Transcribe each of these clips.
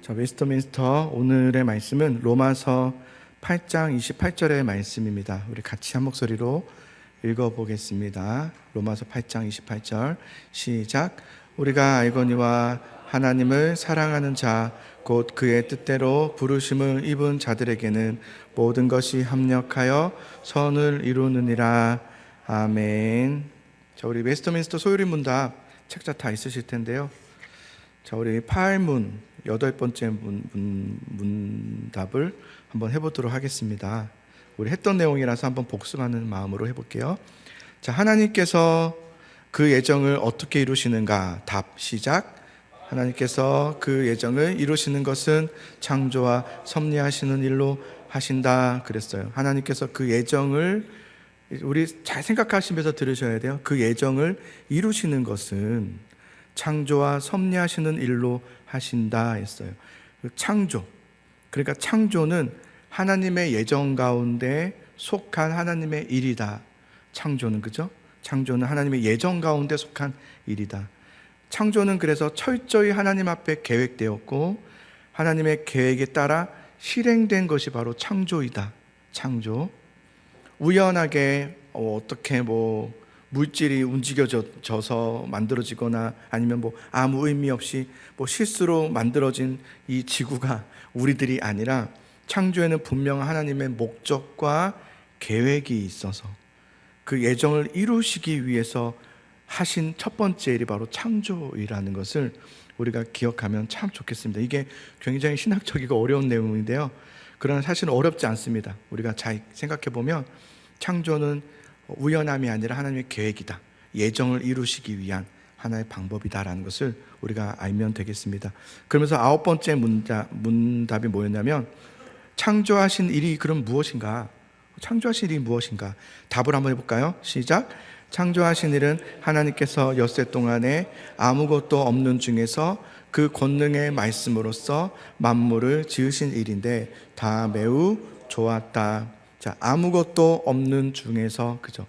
자, 웨스트민스터 오늘의 말씀은 로마서 8장 28절의 말씀입니다. 우리 같이 한 목소리로 읽어보겠습니다. 로마서 8장 28절 시작. 우리가 알거니와 하나님을 사랑하는 자 곧 그의 뜻대로 부르심을 입은 자들에게는 모든 것이 합력하여 선을 이루느니라. 아멘. 자, 우리 웨스트민스터 소요리 문답 책자 다 있으실 텐데요. 자, 우리 파일문 8번째 문답을 한번 해보도록 하겠습니다. 우리 했던 내용이라서 한번 복습하는 마음으로 해볼게요. 자, 하나님께서 그 예정을 어떻게 이루시는가? 답 시작. 하나님께서 그 예정을 이루시는 것은 창조와 섭리하시는 일로 하신다 그랬어요. 하나님께서 그 예정을 우리 잘 생각하시면서 들으셔야 돼요. 그 예정을 이루시는 것은 창조와 섭리하시는 일로 하신다 했어요. 창조, 그러니까 창조는 하나님의 예정 가운데 속한 하나님의 일이다. 창조는, 그죠? 창조는 하나님의 예정 가운데 속한 일이다. 창조는 그래서 철저히 하나님 앞에 계획되었고 하나님의 계획에 따라 실행된 것이 바로 창조이다. 창조. 우연하게 어떻게 물질이 움직여져서 만들어지거나 아니면 아무 의미 없이 실수로 만들어진 이 지구가 우리들이 아니라 창조에는 분명 하나님의 목적과 계획이 있어서 그 예정을 이루시기 위해서 하신 첫 번째 일이 바로 창조이라는 것을 우리가 기억하면 참 좋겠습니다. 이게 굉장히 신학적이고 어려운 내용인데요. 그러나 사실은 어렵지 않습니다. 우리가 잘 생각해 보면 창조는 우연함이 아니라 하나님의 계획이다. 예정을 이루시기 위한 하나의 방법이다라는 것을 우리가 알면 되겠습니다. 그러면서 9번째 문답이 뭐였냐면 창조하신 일이 그럼 무엇인가? 창조하신 일이 무엇인가? 답을 한번 해볼까요? 시작. 창조하신 일은 하나님께서 엿새 동안에 아무것도 없는 중에서 그 권능의 말씀으로써 만물을 지으신 일인데 다 매우 좋았다. 자, 아무것도 없는 중에서, 그죠?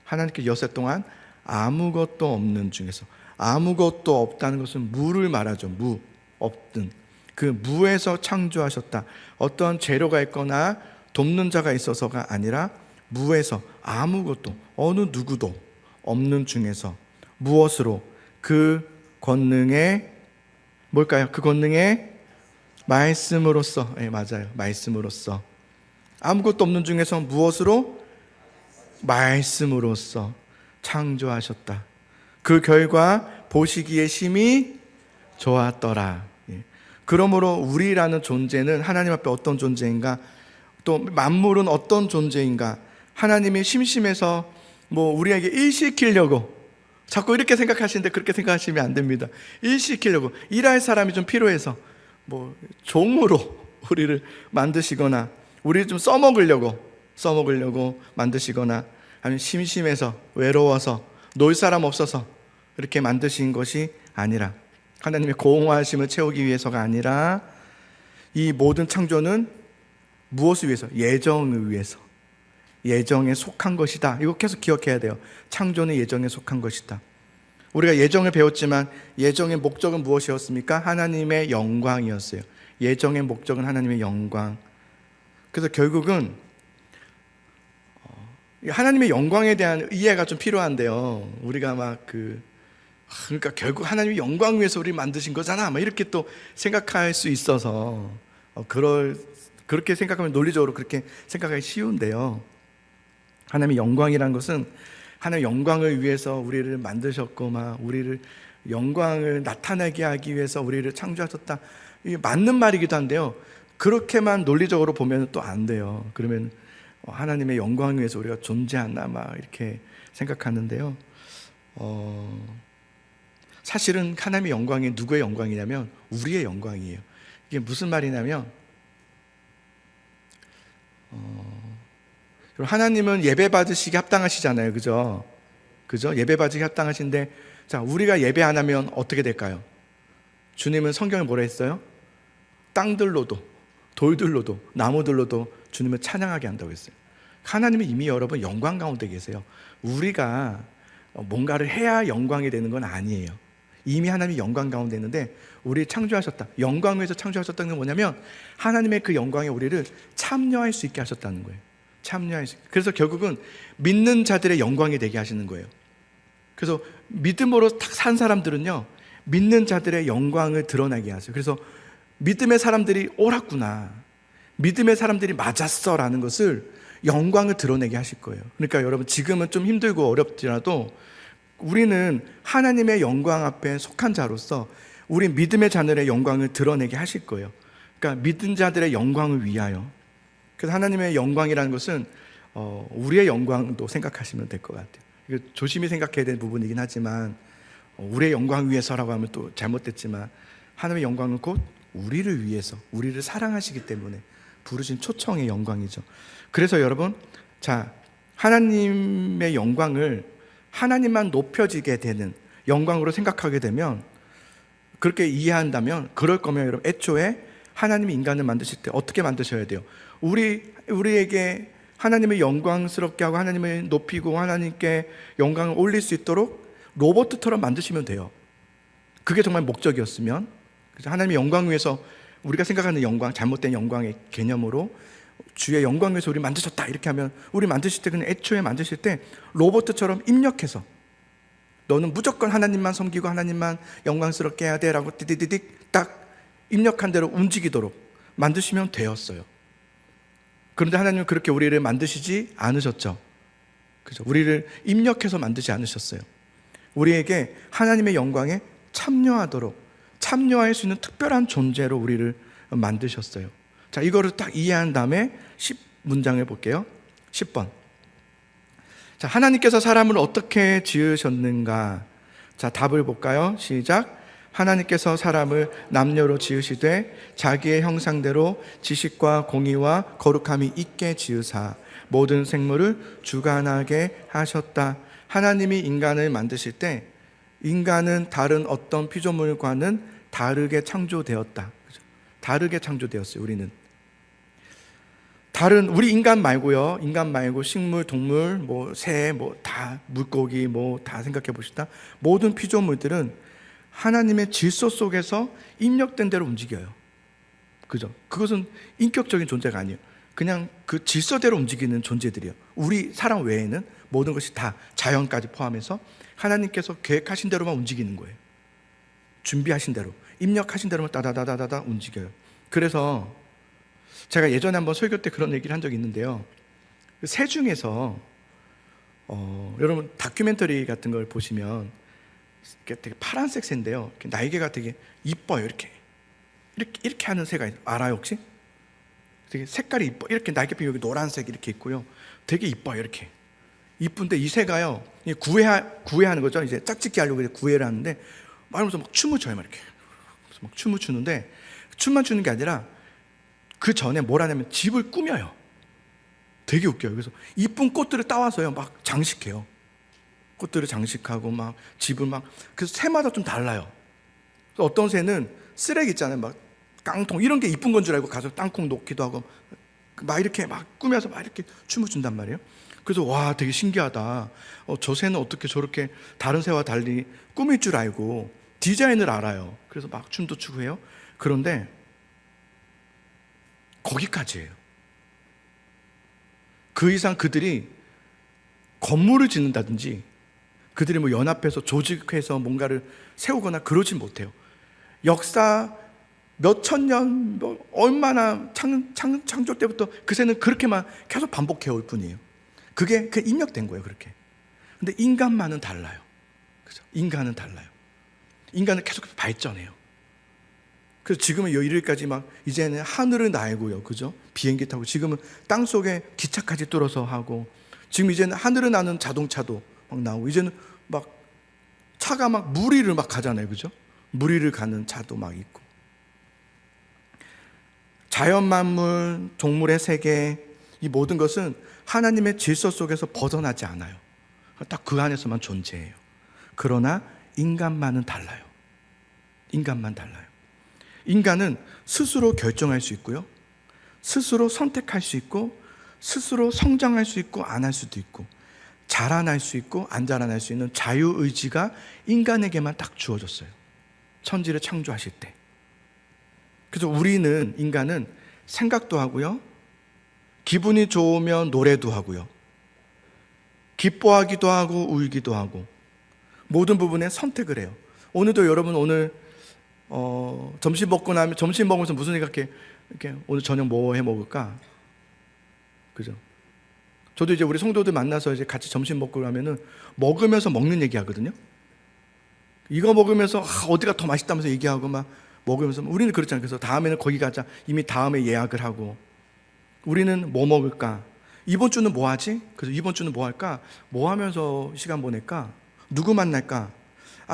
하나님께 엿새 동안 아무것도 없는 중에서, 아무것도 없다는 것은 무를 말하죠. 무, 없든. 그 무에서 창조하셨다. 어떤 재료가 있거나 돕는 자가 있어서가 아니라 무에서 아무것도, 어느 누구도 없는 중에서 무엇으로? 그 권능의 뭘까요? 그 권능의 말씀으로써. 네, 맞아요. 말씀으로써. 아무것도 없는 중에서 무엇으로? 말씀으로써 창조하셨다. 그 결과 보시기에 심히 좋았더라. 그러므로 우리라는 존재는 하나님 앞에 어떤 존재인가? 또 만물은 어떤 존재인가? 하나님이 심심해서 우리에게 일시키려고 자꾸 이렇게 생각하시는데 그렇게 생각하시면 안 됩니다. 일시키려고 일할 사람이 좀 필요해서 종으로 우리를 만드시거나 우리를 좀 써먹으려고 만드시거나 아니면 심심해서 외로워서 놀 사람 없어서 이렇게 만드신 것이 아니라 하나님의 공허하심을 채우기 위해서가 아니라 이 모든 창조는 무엇을 위해서? 예정을 위해서. 예정에 속한 것이다. 이거 계속 기억해야 돼요. 창조는 예정에 속한 것이다. 우리가 예정을 배웠지만 예정의 목적은 무엇이었습니까? 하나님의 영광이었어요. 예정의 목적은 하나님의 영광. 그래서 결국은 하나님의 영광에 대한 이해가 좀 필요한데요. 우리가 그러니까 결국 하나님의 영광 위해서 우리를 만드신 거잖아. 이렇게 또 생각할 수 있어서 그렇게 생각하면 논리적으로 그렇게 생각하기 쉬운데요. 하나님의 영광이라는 것은 하나님의 영광을 위해서 우리를 만드셨고 우리를 영광을 나타내게 하기 위해서 우리를 창조하셨다. 이게 맞는 말이기도 한데요. 그렇게만 논리적으로 보면 또 안 돼요. 그러면 하나님의 영광을 위해서 우리가 존재하나 이렇게 생각하는데요. 사실은 하나님의 영광이 누구의 영광이냐면 우리의 영광이에요. 이게 무슨 말이냐면 하나님은 예배 받으시기 합당하시잖아요. 그죠? 예배 받으시기 합당하신데 자, 우리가 예배 안 하면 어떻게 될까요? 주님은 성경에 뭐라 했어요? 땅들로도 돌들로도 나무들로도 주님을 찬양하게 한다고 했어요. 하나님은 이미 여러분 영광 가운데 계세요. 우리가 뭔가를 해야 영광이 되는 건 아니에요. 이미 하나님이 영광 가운데 있는데 우리를 창조하셨다. 영광 위에서 창조하셨다는 건 뭐냐면 하나님의 그 영광에 우리를 참여할 수 있게 하셨다는 거예요. 참여할 수 있게. 그래서 결국은 믿는 자들의 영광이 되게 하시는 거예요. 그래서 믿음으로 딱 산 사람들은요, 믿는 자들의 영광을 드러나게 하세요. 그래서 믿음의 사람들이 옳았구나, 믿음의 사람들이 맞았어 라는 것을 영광을 드러내게 하실 거예요. 그러니까 여러분, 지금은 좀 힘들고 어렵더라도 우리는 하나님의 영광 앞에 속한 자로서 우리 믿음의 자녀의 영광을 드러내게 하실 거예요. 그러니까 믿은 자들의 영광을 위하여. 그래서 하나님의 영광이라는 것은 우리의 영광도 생각하시면 될 것 같아요. 이거 조심히 생각해야 되는 부분이긴 하지만, 우리의 영광 위해서라고 하면 또 잘못됐지만, 하나님의 영광은 곧 우리를 위해서, 우리를 사랑하시기 때문에 부르신 초청의 영광이죠. 그래서 여러분, 자, 하나님의 영광을 하나님만 높여지게 되는 영광으로 생각하게 되면, 그렇게 이해한다면, 그럴 거면 여러분, 애초에 하나님이 인간을 만드실 때 어떻게 만드셔야 돼요? 우리에게 하나님을 영광스럽게 하고 하나님을 높이고 하나님께 영광을 올릴 수 있도록 로봇처럼 만드시면 돼요. 그게 정말 목적이었으면. 그래서 하나님의 영광 위해서 우리가 생각하는 영광, 잘못된 영광의 개념으로 주의 영광 위해서 우리 만드셨다 이렇게 하면, 우리 만드실 때, 그냥 애초에 만드실 때 로봇처럼 입력해서 너는 무조건 하나님만 섬기고 하나님만 영광스럽게 해야 돼 라고 띠디디딕 딱 입력한 대로 움직이도록 만드시면 되었어요. 그런데 하나님은 그렇게 우리를 만드시지 않으셨죠. 그죠? 우리를 입력해서 만드지 않으셨어요. 우리에게 하나님의 영광에 참여할 수 있는 특별한 존재로 우리를 만드셨어요. 자, 이거를 딱 이해한 다음에 10문장을 볼게요. 10번. 자, 하나님께서 사람을 어떻게 지으셨는가? 자, 답을 볼까요? 시작. 하나님께서 사람을 남녀로 지으시되 자기의 형상대로 지식과 공의와 거룩함이 있게 지으사 모든 생물을 주관하게 하셨다. 하나님이 인간을 만드실 때 인간은 다른 어떤 피조물과는 다르게 창조되었다. 다르게 창조되었어요. 우리는 다른, 우리 인간 말고요, 인간 말고 식물, 동물, 새, 다 물고기, 다 생각해 보시다. 모든 피조물들은 하나님의 질서 속에서 입력된 대로 움직여요. 그죠? 그것은 인격적인 존재가 아니에요. 그냥 그 질서대로 움직이는 존재들이에요. 우리 사람 외에는 모든 것이 다, 자연까지 포함해서 하나님께서 계획하신 대로만 움직이는 거예요. 준비하신 대로, 입력하신 대로만 따다다다다다 움직여요. 그래서 제가 예전에 한번 설교 때 그런 얘기를 한 적이 있는데요, 새 중에서 여러분 다큐멘터리 같은 걸 보시면 되게 파란색 새인데요, 이렇게 날개가 되게 이뻐요. 이렇게 하는 새가 알아요 혹시? 되게 색깔이 이뻐. 이렇게 날개뼈 여기 노란색 이렇게 있고요. 되게 이뻐요. 이렇게 이쁜데 이 새가요, 구애하는 거죠. 이제 짝짓기 하려고 구애를 하는데 말하면서 막 춤을 춰요. 막 이렇게 막 춤을 추는데, 춤만 추는 게 아니라 그 전에 뭘 하냐면 집을 꾸며요. 되게 웃겨요. 그래서 이쁜 꽃들을 따와서요 막 장식해요. 꽃들을 장식하고 막 집을 막, 그래서 새마다 좀 달라요. 어떤 새는 쓰레기 있잖아요, 막 깡통 이런 게 이쁜 건 줄 알고 가서 땅콩 놓기도 하고 막 이렇게 막 꾸며서 막 이렇게 춤을 춘단 말이에요. 그래서 와, 되게 신기하다. 저 새는 어떻게 저렇게 다른 새와 달리 꾸밀 줄 알고 디자인을 알아요. 그래서 막 춤도 추고 해요. 그런데 거기까지예요. 그 이상 그들이 건물을 짓는다든지 그들이 연합해서 조직해서 뭔가를 세우거나 그러진 못해요. 역사 몇천 년, 얼마나 창조 때부터 그 새는 그렇게만 계속 반복해 올 뿐이에요. 그게 입력된 거예요, 그렇게. 근데 인간만은 달라요. 그죠? 인간은 달라요. 인간은 계속 발전해요. 그래서 지금은 이르기까지 막 이제는 하늘을 날고요, 그죠? 비행기 타고, 지금은 땅 속에 기차까지 뚫어서 하고, 지금 이제는 하늘을 나는 자동차도 막 나오고, 이제는 막 차가 막 물 위를 막 가잖아요, 그죠? 물 위를 가는 차도 막 있고. 자연 만물, 동물의 세계, 이 모든 것은 하나님의 질서 속에서 벗어나지 않아요. 딱 그 안에서만 존재해요. 그러나 인간만은 달라요. 인간만 달라요. 인간은 스스로 결정할 수 있고요, 스스로 선택할 수 있고, 스스로 성장할 수 있고 안 할 수도 있고, 자라날 수 있고 안 자라날 수 있는 자유의지가 인간에게만 딱 주어졌어요. 천지를 창조하실 때. 그래서 우리는, 인간은 생각도 하고요, 기분이 좋으면 노래도 하고요, 기뻐하기도 하고 울기도 하고, 모든 부분에 선택을 해요. 오늘도 여러분, 오늘 점심 먹고 나면, 점심 먹으면서 무슨 생각해? 이렇게 오늘 저녁 뭐 해 먹을까? 그죠? 저도 이제 우리 성도들 만나서 이제 같이 점심 먹고 그러면은 먹으면서 먹는 얘기 하거든요. 이거 먹으면서 어디가 더 맛있다면서 얘기하고 막 먹으면서, 우리는 그렇잖아요. 그래서 다음에는 거기 가자. 이미 다음에 예약을 하고. 우리는 뭐 먹을까? 이번 주는 뭐 하지? 그래서 이번 주는 뭐 할까? 뭐 하면서 시간 보낼까? 누구 만날까?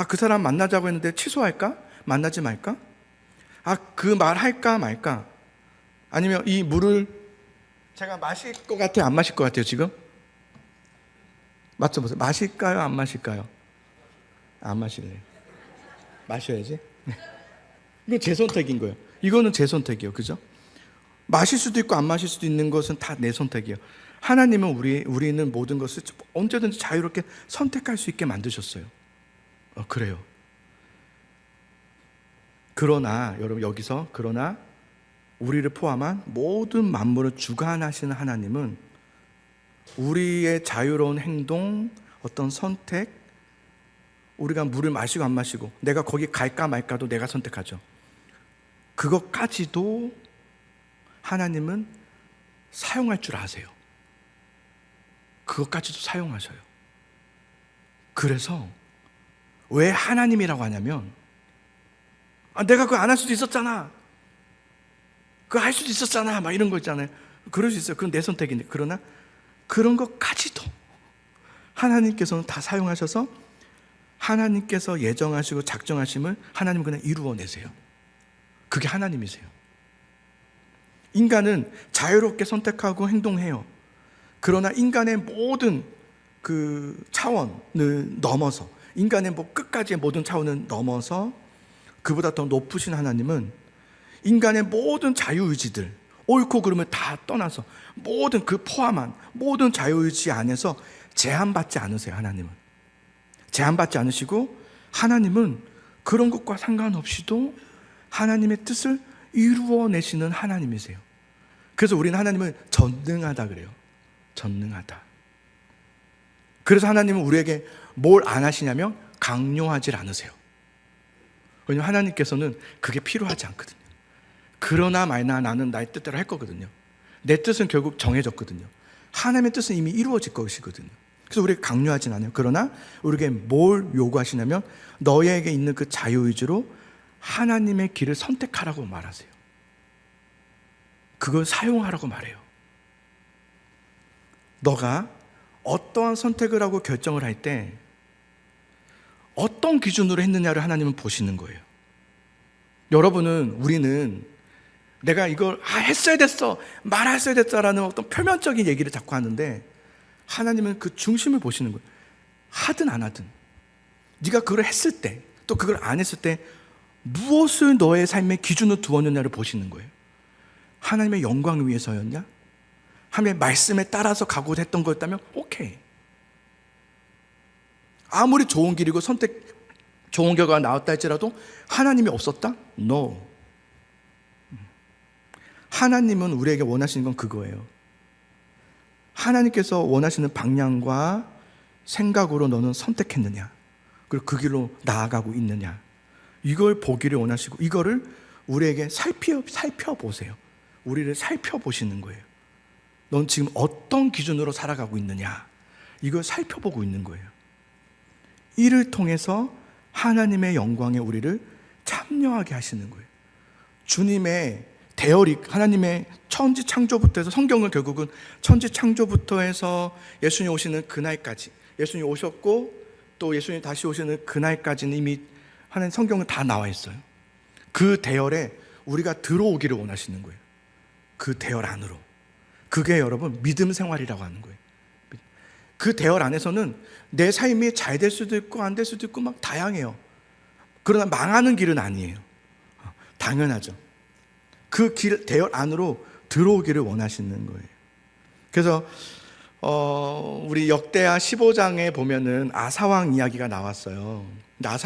그 사람 만나자고 했는데 취소할까? 만나지 말까? 그 말 할까 말까? 아니면 이 물을 제가 마실 것 같아요? 안 마실 것 같아요 지금? 맞춰보세요. 마실까요? 안 마실까요? 안 마실래요. 마셔야지. 이거 제 선택인 거예요. 이거는 제 선택이에요. 그죠? 마실 수도 있고 안 마실 수도 있는 것은 다 내 선택이에요. 하나님은 우리는 모든 것을 언제든지 자유롭게 선택할 수 있게 만드셨어요. 그래요. 그러나 여러분, 여기서 그러나 우리를 포함한 모든 만물을 주관하시는 하나님은 우리의 자유로운 행동, 어떤 선택, 우리가 물을 마시고 안 마시고, 내가 거기 갈까 말까도 내가 선택하죠. 그것까지도 하나님은 사용할 줄 아세요. 그것까지도 사용하셔요. 그래서 왜 하나님이라고 하냐면, 내가 그거 안 할 수도 있었잖아, 그거 할 수도 있었잖아, 막 이런 거 있잖아요. 그럴 수 있어요. 그건 내 선택인데. 그러나 그런 것까지도 하나님께서는 다 사용하셔서 하나님께서 예정하시고 작정하심을 하나님은 그냥 이루어내세요. 그게 하나님이세요. 인간은 자유롭게 선택하고 행동해요. 그러나 인간의 모든 그 차원을 넘어서, 인간의 끝까지의 모든 차원을 넘어서 그보다 더 높으신 하나님은 인간의 모든 자유의지들, 옳고 그름을 다 떠나서 모든 그 포함한 모든 자유의지 안에서 제한받지 않으세요. 하나님은 제한받지 않으시고, 하나님은 그런 것과 상관없이도 하나님의 뜻을 이루어내시는 하나님이세요. 그래서 우리는 하나님을 전능하다 그래요. 전능하다. 그래서 하나님은 우리에게 뭘 안 하시냐면 강요하지 않으세요. 왜냐하면 하나님께서는 그게 필요하지 않거든요. 그러나 말나 나는 나의 뜻대로 할 거거든요. 내 뜻은 결국 정해졌거든요. 하나님의 뜻은 이미 이루어질 것이거든요. 그래서 우리가 강요하진 않아요. 그러나 우리에게 뭘 요구하시냐면 너희에게 있는 그 자유의지로 하나님의 길을 선택하라고 말하세요. 그걸 사용하라고 말해요. 너가 어떠한 선택을 하고 결정을 할 때 어떤 기준으로 했느냐를 하나님은 보시는 거예요. 우리는 내가 이걸 했어야 됐어, 말했어야 됐다라는 어떤 표면적인 얘기를 자꾸 하는데, 하나님은 그 중심을 보시는 거예요. 하든 안 하든, 네가 그걸 했을 때, 또 그걸 안 했을 때 무엇을 너의 삶의 기준으로 두었느냐를 보시는 거예요. 하나님의 영광을 위해서였냐? 하나님의 말씀에 따라서 가고 했던 거였다면 오케이. 아무리 좋은 길이고 좋은 결과가 나왔다 할지라도 하나님이 없었다? No. 하나님은 우리에게 원하시는 건 그거예요. 하나님께서 원하시는 방향과 생각으로 너는 선택했느냐, 그리고 그 길로 나아가고 있느냐, 이걸 보기를 원하시고, 이거를 우리에게 살펴보세요. 우리를 살펴보시는 거예요. 넌 지금 어떤 기준으로 살아가고 있느냐, 이걸 살펴보고 있는 거예요. 이를 통해서 하나님의 영광에 우리를 참여하게 하시는 거예요. 주님의 대열이, 하나님의 천지 창조부터 해서, 성경은 결국은 천지 창조부터 해서 예수님 오시는 그날까지, 예수님 오셨고 또 예수님 다시 오시는 그날까지는 이미 하나님 성경은 다 나와 있어요. 그 대열에 우리가 들어오기를 원하시는 거예요. 그 대열 안으로. 그게 여러분 믿음 생활이라고 하는 거예요. 그 대열 안에서는 내 삶이 잘 될 수도 있고 안 될 수도 있고 막 다양해요. 그러나 망하는 길은 아니에요. 당연하죠. 그 길, 대열 안으로 들어오기를 원하시는 거예요. 그래서 우리 역대하 15장에 보면은 아사왕 이야기가 나왔어요. 근데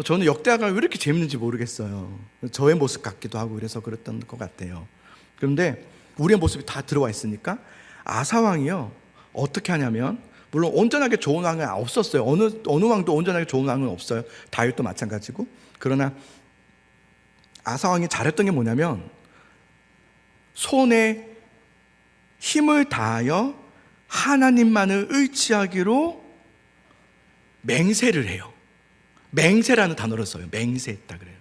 저는 역대하가 왜 이렇게 재밌는지 모르겠어요. 저의 모습 같기도 하고 그래서 그랬던 것 같아요. 그런데 우리의 모습이 다 들어와 있으니까 아사왕이요 어떻게 하냐면, 물론 온전하게 좋은 왕은 없었어요. 어느 왕도 온전하게 좋은 왕은 없어요. 다윗도 마찬가지고. 그러나 아사왕이 잘했던 게 뭐냐면 손에 힘을 다하여 하나님만을 의지하기로 맹세를 해요. 맹세라는 단어를 써요. 맹세했다 그래요.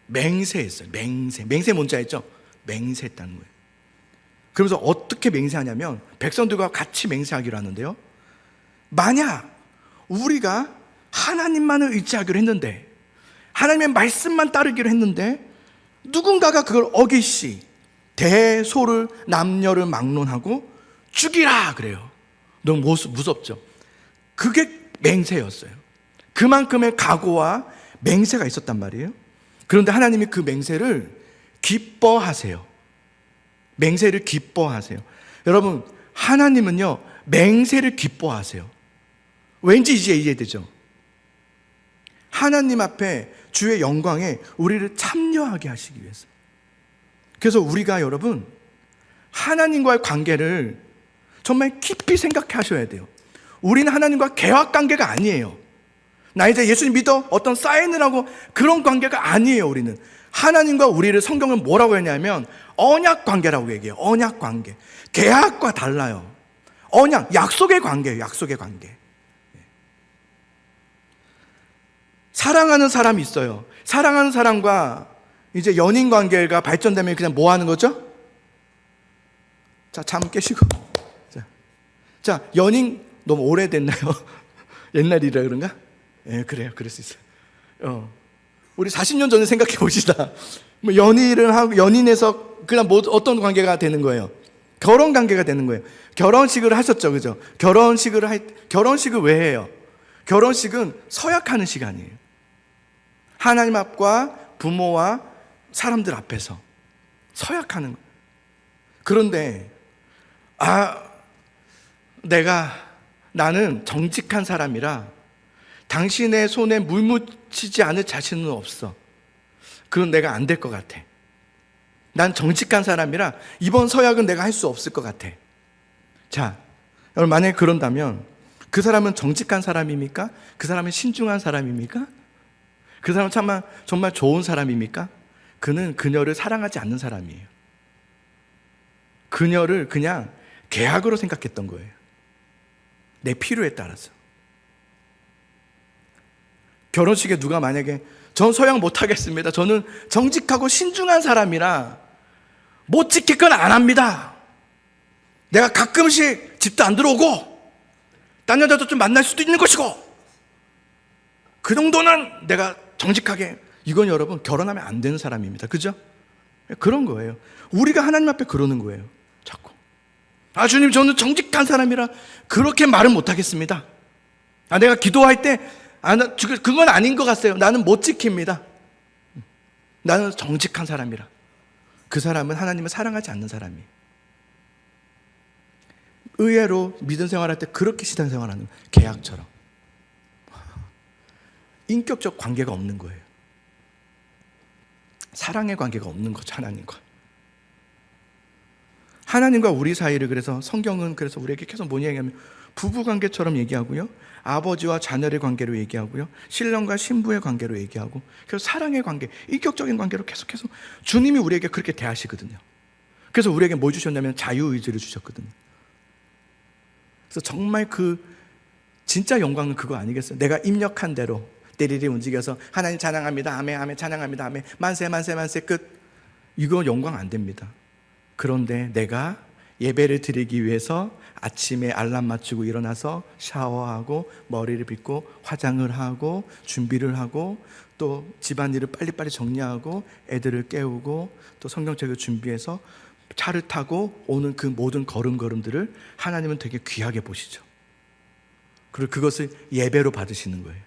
맹세했어요. 맹세 뭔지 알죠? 맹세했다는 거예요. 그러면서 어떻게 맹세하냐면 백성들과 같이 맹세하기로 하는데요, 만약 우리가 하나님만을 의지하기로 했는데, 하나님의 말씀만 따르기로 했는데 누군가가 그걸 어기시 대소를 남녀를 막론하고 죽이라 그래요. 너무 무섭죠? 그게 맹세였어요. 그만큼의 각오와 맹세가 있었단 말이에요. 그런데 하나님이 그 맹세를 기뻐하세요. 맹세를 기뻐하세요. 여러분, 하나님은요 맹세를 기뻐하세요. 왠지 이제 이해되죠? 하나님 앞에 주의 영광에 우리를 참여하게 하시기 위해서. 그래서 우리가 여러분 하나님과의 관계를 정말 깊이 생각해 하셔야 돼요. 우리는 하나님과 계약 관계가 아니에요. 나 이제 예수님 믿어 어떤 사인을 하고 그런 관계가 아니에요. 우리는 하나님과 우리를 성경은 뭐라고 했냐면 언약 관계라고 얘기해요. 언약 관계. 계약과 달라요. 언약, 약속의 관계예요. 약속의 관계. 사랑하는 사람이 있어요. 사랑하는 사람과 이제 연인 관계가 발전되면 그냥 뭐 하는 거죠? 자, 잠 깨시고. 자, 연인 너무 오래됐나요? 옛날이라 그런가? 예, 그래요. 그럴 수 있어요. 우리 40년 전에 생각해 봅시다. 뭐 연인을 하고 연인에서 그냥 뭐 어떤 관계가 되는 거예요? 결혼 관계가 되는 거예요. 결혼식을 하셨죠, 그죠? 결혼식을 왜 해요? 결혼식은 서약하는 시간이에요. 하나님 앞과 부모와 사람들 앞에서 서약하는 거예요. 그런데 나는 정직한 사람이라 당신의 손에 물 묻히지 않을 자신은 없어. 그건 내가 안 될 것 같아. 난 정직한 사람이라 이번 서약은 내가 할 수 없을 것 같아. 자, 여러분, 만약에 그런다면 그 사람은 정직한 사람입니까? 그 사람은 신중한 사람입니까? 그 사람은 정말 좋은 사람입니까? 그는 그녀를 사랑하지 않는 사람이에요. 그녀를 그냥 계약으로 생각했던 거예요. 내 필요에 따라서. 결혼식에 누가 만약에 전 서약 못하겠습니다, 저는 정직하고 신중한 사람이라 못 지킬 건 안 합니다, 내가 가끔씩 집도 안 들어오고 딴 여자도 좀 만날 수도 있는 것이고 그 정도는 내가 정직하게, 이건 여러분 결혼하면 안 되는 사람입니다. 그죠? 그런 거예요. 우리가 하나님 앞에 그러는 거예요. 자꾸 주님, 저는 정직한 사람이라 그렇게 말은 못하겠습니다. 내가 기도할 때 그건 아닌 것 같아요. 나는 못 지킵니다. 나는 정직한 사람이라. 그 사람은 하나님을 사랑하지 않는 사람이에요. 의외로 믿음 생활할 때 그렇게 신앙생활하는, 계약처럼 인격적 관계가 없는 거예요. 사랑의 관계가 없는 거죠. 하나님과 우리 사이를, 그래서 성경은 그래서 우리에게 계속 뭐냐 얘기하면 부부관계처럼 얘기하고요, 아버지와 자녀의 관계로 얘기하고요, 신랑과 신부의 관계로 얘기하고, 그래서 사랑의 관계, 인격적인 관계로 계속해서 주님이 우리에게 그렇게 대하시거든요. 그래서 우리에게 뭘 주셨냐면 자유의지를 주셨거든요. 그래서 정말 진짜 영광은 그거 아니겠어요? 내가 입력한 대로 띠리리 움직여서 하나님 찬양합니다, 아멘, 아멘, 찬양합니다, 아멘, 만세, 만세, 만세, 끝. 이거 영광 안 됩니다. 그런데 내가 예배를 드리기 위해서 아침에 알람 맞추고 일어나서 샤워하고 머리를 빗고 화장을 하고 준비를 하고 또 집안일을 빨리빨리 정리하고 애들을 깨우고 또 성경책을 준비해서 차를 타고 오는 그 모든 걸음걸음들을 하나님은 되게 귀하게 보시죠. 그리고 그것을 예배로 받으시는 거예요.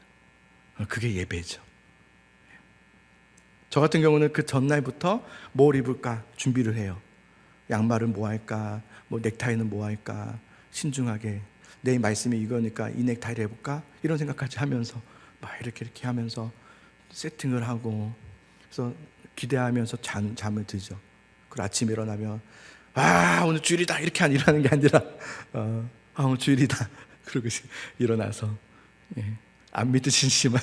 그게 예배죠. 저 같은 경우는 그 전날부터 뭘 입을까 준비를 해요. 양말은 뭐 할까, 뭐 넥타이는 뭐 할까, 신중하게 내 말씀이 이거니까 이 넥타이를 해볼까? 이런 생각까지 하면서 막 이렇게 하면서 세팅을 하고, 그래서 기대하면서 잠을 들죠. 그리고 아침에 일어나면 오늘 주일이다 이렇게 일하는 게 아니라 오늘 주일이다 그러고 일어나서 안 믿으시지만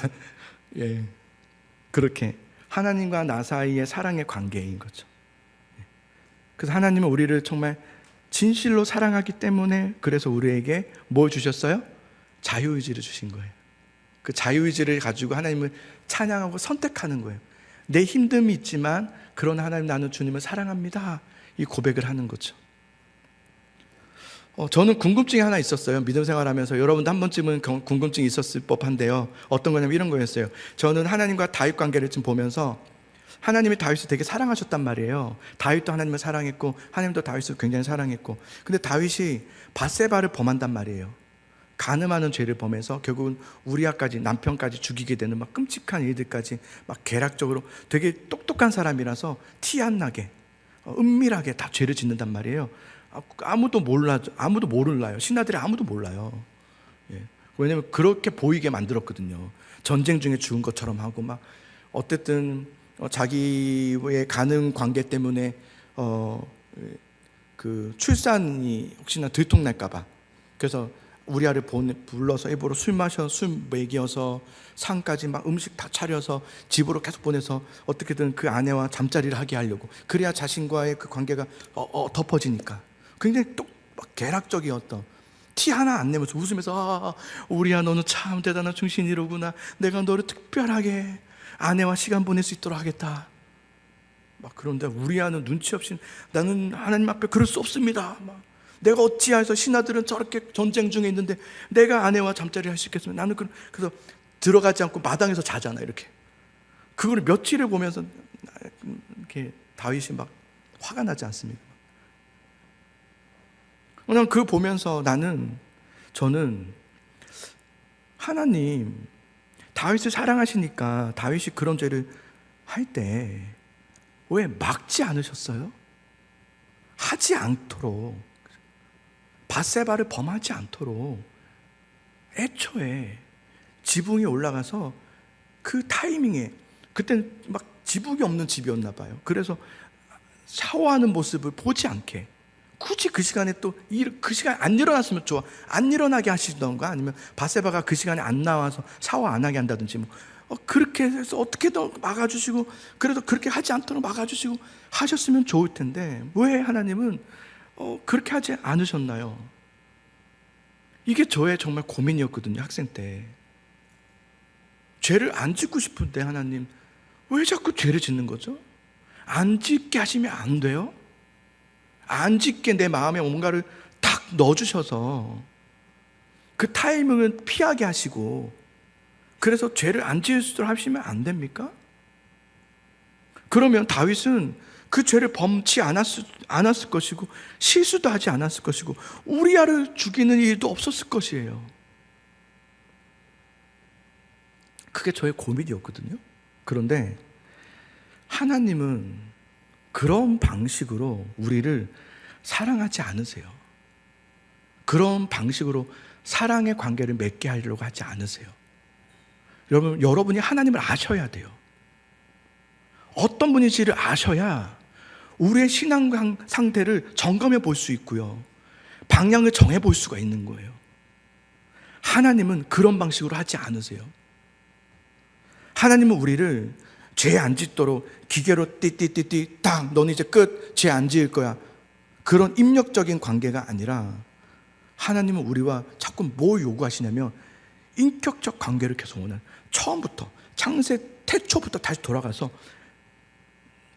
그렇게 하나님과 나 사이의 사랑의 관계인 거죠. 그래서 하나님은 우리를 정말 진실로 사랑하기 때문에, 그래서 우리에게 뭘 주셨어요? 자유의지를 주신 거예요. 그 자유의지를 가지고 하나님을 찬양하고 선택하는 거예요. 내 힘듦이 있지만 그러나 하나님, 나는 주님을 사랑합니다, 이 고백을 하는 거죠. 저는 궁금증이 하나 있었어요. 믿음 생활하면서 여러분도 한 번쯤은 궁금증이 있었을 법한데요. 어떤 거냐면 이런 거였어요. 저는 하나님과 다윗 관계를 좀 보면서 하나님이 다윗을 되게 사랑하셨단 말이에요. 다윗도 하나님을 사랑했고 하나님도 다윗을 굉장히 사랑했고, 근데 다윗이 밧세바를 범한단 말이에요. 간음하는 죄를 범해서 결국은 우리아까지, 남편까지 죽이게 되는 막 끔찍한 일들까지, 막 계략적으로 되게 똑똑한 사람이라서 티 안 나게 은밀하게 다 죄를 짓는단 말이에요. 아무도 몰라요. 신하들이 아무도 몰라요. 왜냐면 그렇게 보이게 만들었거든요. 전쟁 중에 죽은 것처럼 하고, 막 어쨌든 자기의 간음 관계 때문에 그 출산이 혹시나 들통날까봐, 그래서 우리아를 불러서 에보로 술 먹여서 상까지 막 음식 다 차려서 집으로 계속 보내서 어떻게든 그 아내와 잠자리를 하게 하려고, 그래야 자신과의 그 관계가 덮어지니까 굉장히 막 계략적이었던, 티 하나 안 내면서 웃으면서 우리아 너는 참 대단한 충신이로구나, 내가 너를 특별하게 아내와 시간 보낼 수 있도록 하겠다. 막 그런데 우리아는 눈치 없이 나는 하나님 앞에 그럴 수 없습니다. 막 내가 어찌해서 신하들은 저렇게 전쟁 중에 있는데 내가 아내와 잠자리 할 수 있겠습니까? 나는 그래서 들어가지 않고 마당에서 자잖아, 이렇게. 그걸 며칠을 보면서 이렇게 다윗이 막 화가 나지 않습니까? 그냥 그거 보면서 저는 하나님 다윗을 사랑하시니까 다윗이 그런 죄를 할 때 왜 막지 않으셨어요? 하지 않도록, 밧세바를 범하지 않도록 애초에 지붕에 올라가서 그 타이밍에, 그때는 막 지붕이 없는 집이었나 봐요. 그래서 샤워하는 모습을 보지 않게, 굳이 그 시간에 그 시간에 안 일어났으면 좋아, 안 일어나게 하시던가, 아니면 밧세바가 그 시간에 안 나와서 샤워 안 하게 한다든지, 그렇게 해서 어떻게든 막아주시고, 그래도 그렇게 하지 않도록 막아주시고 하셨으면 좋을 텐데 왜 하나님은 그렇게 하지 않으셨나요? 이게 저의 정말 고민이었거든요. 학생 때 죄를 안 짓고 싶은데 하나님 왜 자꾸 죄를 짓는 거죠? 안 짓게 하시면 안 돼요? 안 짓게 내 마음에 뭔가를 탁 넣어주셔서 그 타이밍을 피하게 하시고, 그래서 죄를 안 지을 수 있도록 하시면 안 됩니까? 그러면 다윗은 그 죄를 범치 않았을 것이고 실수도 하지 않았을 것이고 우리아를 죽이는 일도 없었을 것이에요. 그게 저의 고민이었거든요. 그런데 하나님은 그런 방식으로 우리를 사랑하지 않으세요. 그런 방식으로 사랑의 관계를 맺게 하려고 하지 않으세요. 여러분이 하나님을 아셔야 돼요. 어떤 분인지를 아셔야 우리의 신앙 상태를 점검해 볼 수 있고요, 방향을 정해 볼 수가 있는 거예요. 하나님은 그런 방식으로 하지 않으세요. 하나님은 우리를 죄 안 짓도록 기계로 띠띠띠띠 딱, 너는 이제 끝, 죄 안 지을 거야, 그런 입력적인 관계가 아니라 하나님은 우리와 자꾸 뭘 요구하시냐면 인격적 관계를 계속 원하는, 처음부터 창세 태초부터 다시 돌아가서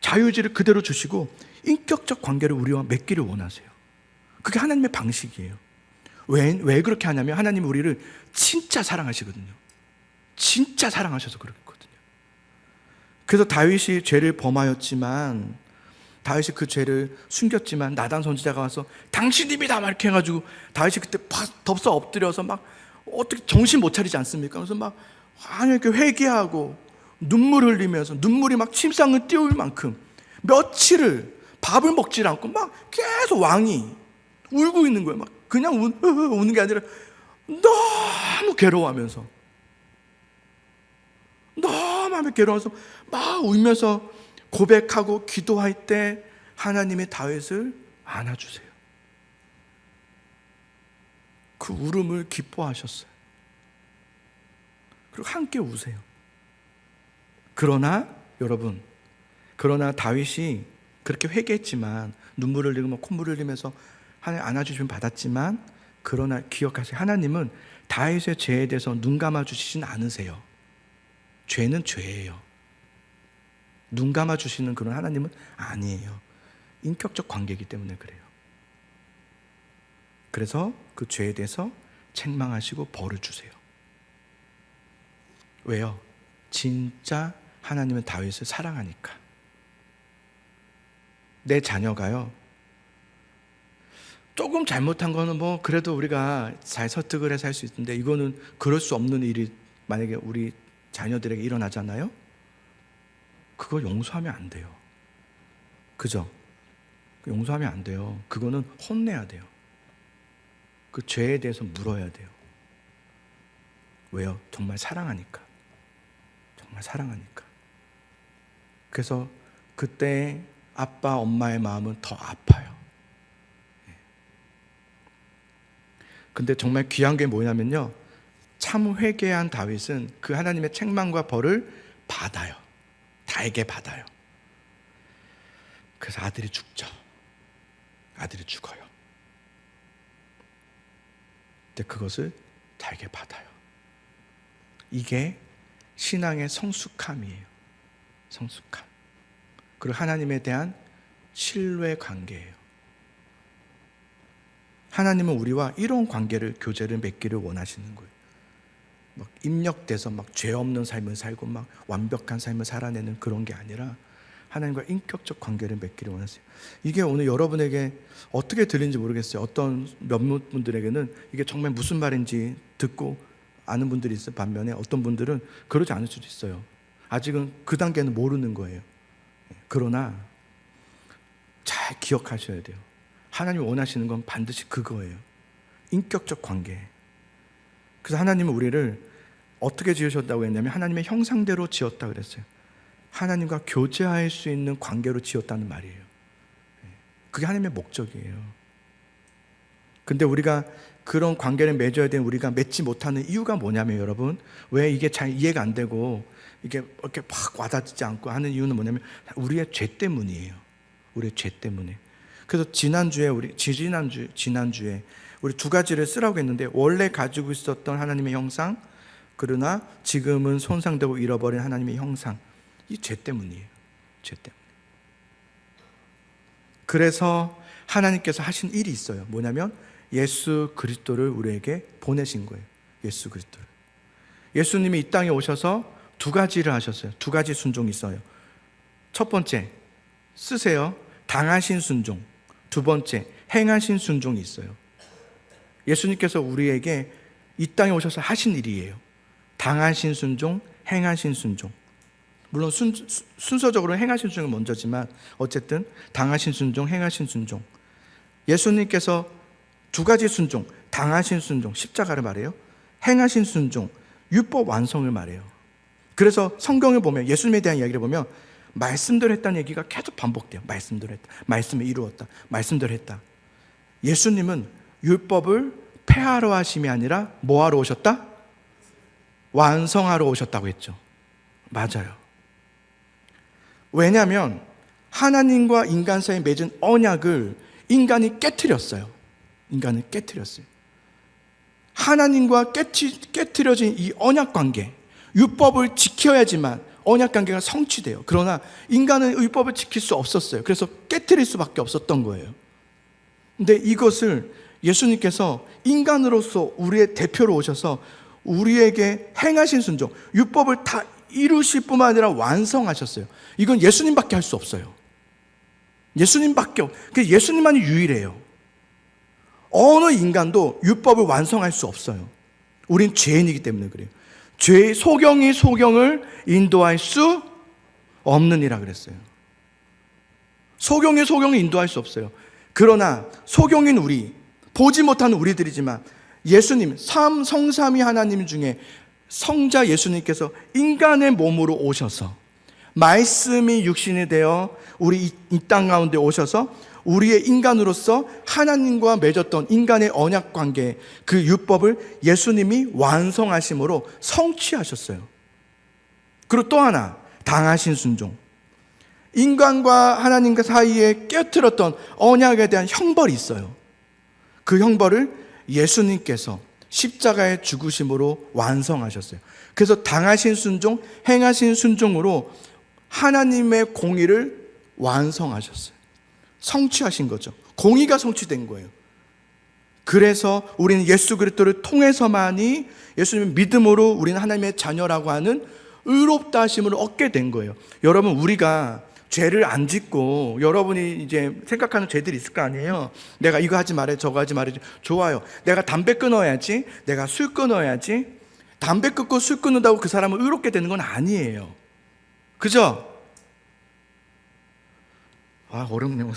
자유의지를 그대로 주시고 인격적 관계를 우리와 맺기를 원하세요. 그게 하나님의 방식이에요. 왜 그렇게 하냐면 하나님은 우리를 진짜 사랑하시거든요. 진짜 사랑하셔서 그렇거든요. 그래서 다윗이 죄를 범하였지만, 다윗이 그 죄를 숨겼지만 나단 선지자가 와서 당신입니다 막 이렇게 해가지고 다윗이 그때 덥석 엎드려서 막 어떻게 정신 못 차리지 않습니까? 그래서 막 이렇게 회개하고 눈물 흘리면서 눈물이 막 침상을 띄울 만큼 며칠을 밥을 먹지 않고 막 계속 왕이 울고 있는 거예요. 막 그냥 우는 게 아니라 너무 괴로워하면서, 너무 괴로워서 막 울면서 고백하고 기도할 때 하나님의 다윗을 안아주세요. 그 울음을 기뻐하셨어요. 그리고 함께 우세요. 그러나 여러분, 그러나 다윗이 그렇게 회개했지만, 눈물을 흘리고 콧물을 흘리면서 하나님 안아주시면 받았지만, 그러나 기억하세요. 하나님은 다윗의 죄에 대해서 눈 감아주시진 않으세요. 죄는 죄예요. 눈 감아주시는 그런 하나님은 아니에요. 인격적 관계이기 때문에 그래요. 그래서 그 죄에 대해서 책망하시고 벌을 주세요. 왜요? 진짜 하나님은 다윗을 사랑하니까. 내 자녀가요, 조금 잘못한 거는 뭐 그래도 우리가 잘 설득을 해서 할 수 있는데, 이거는 그럴 수 없는 일이 만약에 우리 자녀들에게 일어나잖아요? 그거 용서하면 안 돼요. 그죠? 용서하면 안 돼요. 그거는 혼내야 돼요. 그 죄에 대해서 물어야 돼요. 왜요? 정말 사랑하니까. 정말 사랑하니까. 그래서 그때 아빠, 엄마의 마음은 더 아파요. 근데 정말 귀한 게 뭐냐면요, 참 회개한 다윗은 그 하나님의 책망과 벌을 받아요. 달게 받아요. 그래서 아들이 죽죠. 아들이 죽어요. 근데 그것을 달게 받아요. 이게 신앙의 성숙함이에요. 성숙함. 그리고 하나님에 대한 신뢰 관계예요. 하나님은 우리와 이런 관계를, 교제를 맺기를 원하시는 거예요. 막 입력돼서 막 죄 없는 삶을 살고 막 완벽한 삶을 살아내는 그런 게 아니라 하나님과 인격적 관계를 맺기를 원하세요. 이게 오늘 여러분에게 어떻게 들리는지 모르겠어요. 어떤 몇몇 분들에게는 이게 정말 무슨 말인지 듣고 아는 분들이 있어요. 반면에 어떤 분들은 그러지 않을 수도 있어요. 아직은 그 단계는 모르는 거예요. 그러나 잘 기억하셔야 돼요. 하나님이 원하시는 건 반드시 그거예요. 인격적 관계. 그래서 하나님은 우리를 어떻게 지으셨다고 했냐면 하나님의 형상대로 지었다 그랬어요. 하나님과 교제할 수 있는 관계로 지었다는 말이에요. 그게 하나님의 목적이에요. 근데 우리가 그런 관계를 맺어야 되는, 우리가 맺지 못하는 이유가 뭐냐면, 여러분, 왜 이게 잘 이해가 안 되고 이게 이렇게 막 와닿지 않고 하는 이유는 뭐냐면 우리의 죄 때문이에요. 우리의 죄 때문에. 그래서 지난주에 우리 두 가지를 쓰라고 했는데, 원래 가지고 있었던 하나님의 형상, 그러나 지금은 손상되고 잃어버린 하나님의 형상, 이 죄 때문이에요. 죄 때문에. 그래서 하나님께서 하신 일이 있어요. 뭐냐면 예수 그리스도를 우리에게 보내신 거예요. 예수 그리스도를. 예수님이 이 땅에 오셔서 두 가지를 하셨어요. 두 가지 순종이 있어요. 첫 번째, 쓰세요. 당하신 순종. 두 번째, 행하신 순종이 있어요. 예수님께서 우리에게 이 땅에 오셔서 하신 일이에요. 당하신 순종, 행하신 순종. 물론 순서적으로 행하신 순종이 먼저지만 어쨌든 당하신 순종, 행하신 순종. 예수님께서 두 가지 순종, 당하신 순종, 십자가를 말해요. 행하신 순종, 율법 완성을 말해요. 그래서 성경을 보면, 예수님에 대한 이야기를 보면 말씀대로 했다는 얘기가 계속 반복돼요. 말씀대로 했다, 말씀을 이루었다, 말씀대로 했다. 예수님은 율법을 폐하러 하심이 아니라 뭐하러 오셨다? 완성하러 오셨다고 했죠. 맞아요. 왜냐하면 하나님과 인간 사이에 맺은 언약을 인간이 깨트렸어요. 인간을 깨트렸어요. 하나님과 깨트려진 이 언약 관계, 율법을 지켜야지만 언약 관계가 성취돼요. 그러나 인간은 율법을 지킬 수 없었어요. 그래서 깨트릴 수밖에 없었던 거예요. 근데 이것을 예수님께서 인간으로서 우리의 대표로 오셔서 우리에게 행하신 순종, 율법을 다 이루실 뿐만 아니라 완성하셨어요. 이건 예수님밖에 할 수 없어요. 예수님밖에 예수님만이 유일해요. 어느 인간도 율법을 완성할 수 없어요. 우린 죄인이기 때문에 그래요. 소경이 소경을 인도할 수 없느니라 그랬어요. 소경이 소경을 인도할 수 없어요. 그러나 소경인 우리, 보지 못하는 우리들이지만 예수님, 성삼위 하나님 중에 성자 예수님께서 인간의 몸으로 오셔서 말씀이 육신이 되어 우리 이 땅 가운데 오셔서 우리의 인간으로서 하나님과 맺었던 인간의 언약 관계, 그 율법을 예수님이 완성하심으로 성취하셨어요. 그리고 또 하나, 당하신 순종. 인간과 하나님과 사이에 깨트렸던 언약에 대한 형벌이 있어요. 그 형벌을 예수님께서 십자가의 죽으심으로 완성하셨어요. 그래서 당하신 순종, 행하신 순종으로 하나님의 공의를 완성하셨어요. 성취하신 거죠. 공의가 성취된 거예요. 그래서 우리는 예수 그리스도를 통해서만이 예수님의 믿음으로 우리는 하나님의 자녀라고 하는 의롭다 하심을 얻게 된 거예요. 여러분, 우리가 죄를 안 짓고 여러분이 이제 생각하는 죄들이 있을 거 아니에요. 내가 이거 하지 말아야지, 저거 하지 말아야지. 좋아요. 내가 담배 끊어야지, 내가 술 끊어야지. 담배 끊고 술 끊는다고 그 사람은 의롭게 되는 건 아니에요. 그죠? 어렵네요.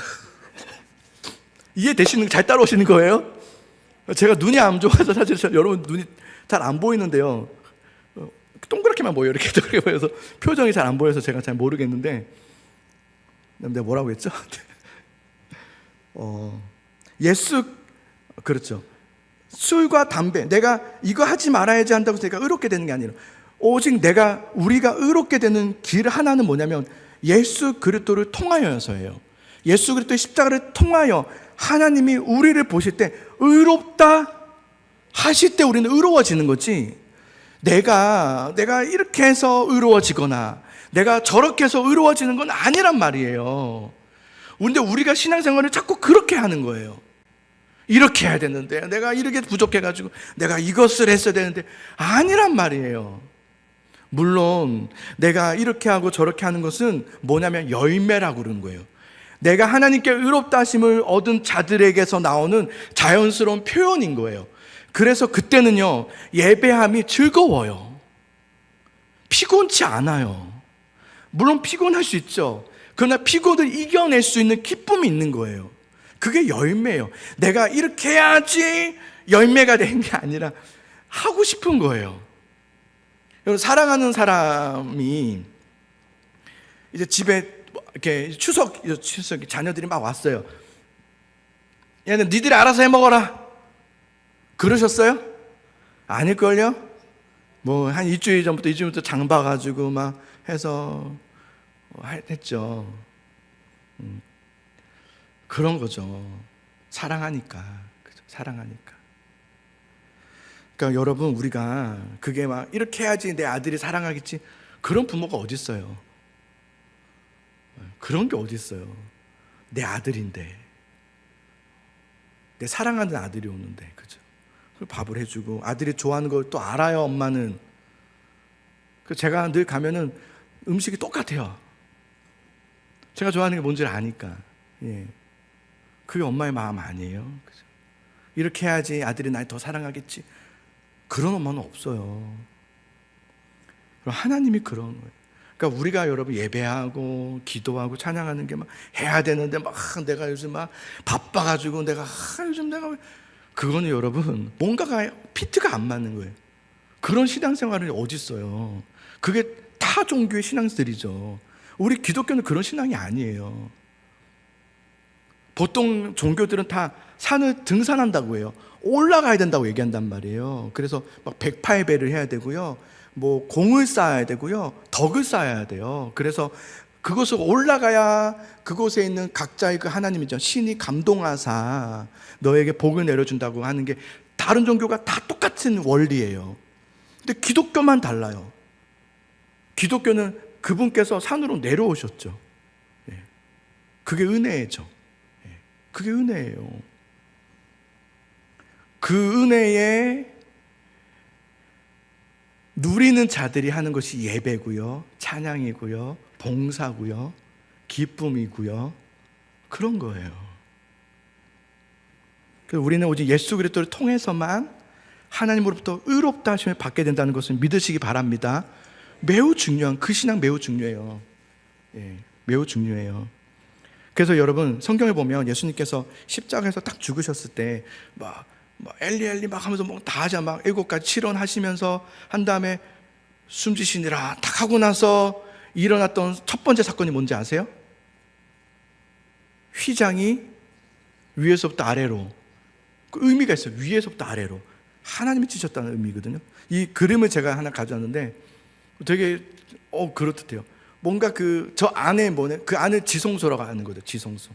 이해되시는, 잘 따라오시는 거예요? 제가 눈이 안 좋아서 사실 여러분 눈이 잘 안 보이는데요. 동그랗게만 보여요. 이렇게 동그랗게 보여서 표정이 잘 안 보여서 제가 잘 모르겠는데, 내가 뭐라고 했죠? 그렇죠. 술과 담배, 내가 이거 하지 말아야지 한다고 내가 의롭게 되는 게 아니라 오직 우리가 의롭게 되는 길 하나는 뭐냐면 예수 그리스도를 통하여서예요. 예수 그리스도의 십자가를 통하여 하나님이 우리를 보실 때 의롭다 하실 때 우리는 의로워지는 거지, 내가 이렇게 해서 의로워지거나 내가 저렇게 해서 의로워지는 건 아니란 말이에요. 근데 우리가 신앙생활을 자꾸 그렇게 하는 거예요. 이렇게 해야 되는데, 내가 이렇게 부족해가지고 내가 이것을 했어야 되는데, 아니란 말이에요. 물론 내가 이렇게 하고 저렇게 하는 것은 뭐냐면 열매라고 그러는 거예요. 내가 하나님께 의롭다 하심을 얻은 자들에게서 나오는 자연스러운 표현인 거예요. 그래서 그때는요, 예배함이 즐거워요. 피곤치 않아요. 물론 피곤할 수 있죠. 그러나 피곤을 이겨낼 수 있는 기쁨이 있는 거예요. 그게 열매예요. 내가 이렇게 해야지 열매가 된 게 아니라 하고 싶은 거예요. 여러분, 사랑하는 사람이 이제 집에 이렇게 추석 자녀들이 막 왔어요. 얘는 니들이 알아서 해 먹어라 그러셨어요? 아닐걸요? 뭐 한 일주일 전부터 장 봐가지고 막 해서 했죠. 그런 거죠. 사랑하니까. 그죠? 사랑하니까. 그러니까 여러분, 우리가 그게 막 이렇게 해야지 내 아들이 사랑하겠지, 그런 부모가 어디 있어요? 그런 게 어디 있어요? 내 아들인데, 내 사랑하는 아들이 오는데, 그죠? 밥을 해주고 아들이 좋아하는 걸 또 알아요. 엄마는. 제가 늘 가면은 음식이 똑같아요. 제가 좋아하는 게 뭔지를 아니까. 예. 그게 엄마의 마음 아니에요? 그죠? 이렇게 해야지 아들이 날 더 사랑하겠지, 그런 엄마는 없어요. 그럼 하나님이 그런 거예요. 그러니까 우리가 여러분 예배하고 기도하고 찬양하는 게 막 해야 되는데 막 내가 요즘 막 바빠가지고 요즘 그거는 여러분 뭔가가 피트가 안 맞는 거예요. 그런 신앙생활이 어디 있어요? 그게 타 종교의 신앙들이죠. 우리 기독교는 그런 신앙이 아니에요. 보통 종교들은 다 산을 등산한다고 해요. 올라가야 된다고 얘기한단 말이에요. 그래서 막 108배를 해야 되고요, 뭐 공을 쌓아야 되고요, 덕을 쌓아야 돼요. 그래서 그곳을 올라가야 그곳에 있는 각자의 그 하나님이죠, 신이 감동하사 너에게 복을 내려준다고 하는 게 다른 종교가 다 똑같은 원리예요. 근데 기독교만 달라요. 기독교는 그분께서 산으로 내려오셨죠. 그게 은혜죠. 그게 은혜예요. 그 은혜에 누리는 자들이 하는 것이 예배고요, 찬양이고요, 봉사고요, 기쁨이고요, 그런 거예요. 그래서 우리는 오직 예수 그리스도를 통해서만 하나님으로부터 의롭다 하심을 받게 된다는 것을 믿으시기 바랍니다. 매우 중요한, 그 신앙 매우 중요해요. 매우 중요해요. 그래서 여러분 성경에 보면 예수님께서 십자가에서 딱 죽으셨을 때 막 엘리 엘리 막 하면서 뭐 다 하자 막 7가지 치론하시면서 한 다음에 숨지시니라 딱 하고 나서 일어났던 첫 번째 사건이 뭔지 아세요? 휘장이 위에서부터 아래로, 그 의미가 있어요. 위에서부터 아래로 하나님이 찢었다는 의미거든요. 이 그림을 제가 하나 가져왔는데 되게 그렇듯해요. 뭔가 저 안에 뭐네, 그 안에 지성소라고 하는 거죠. 지성소.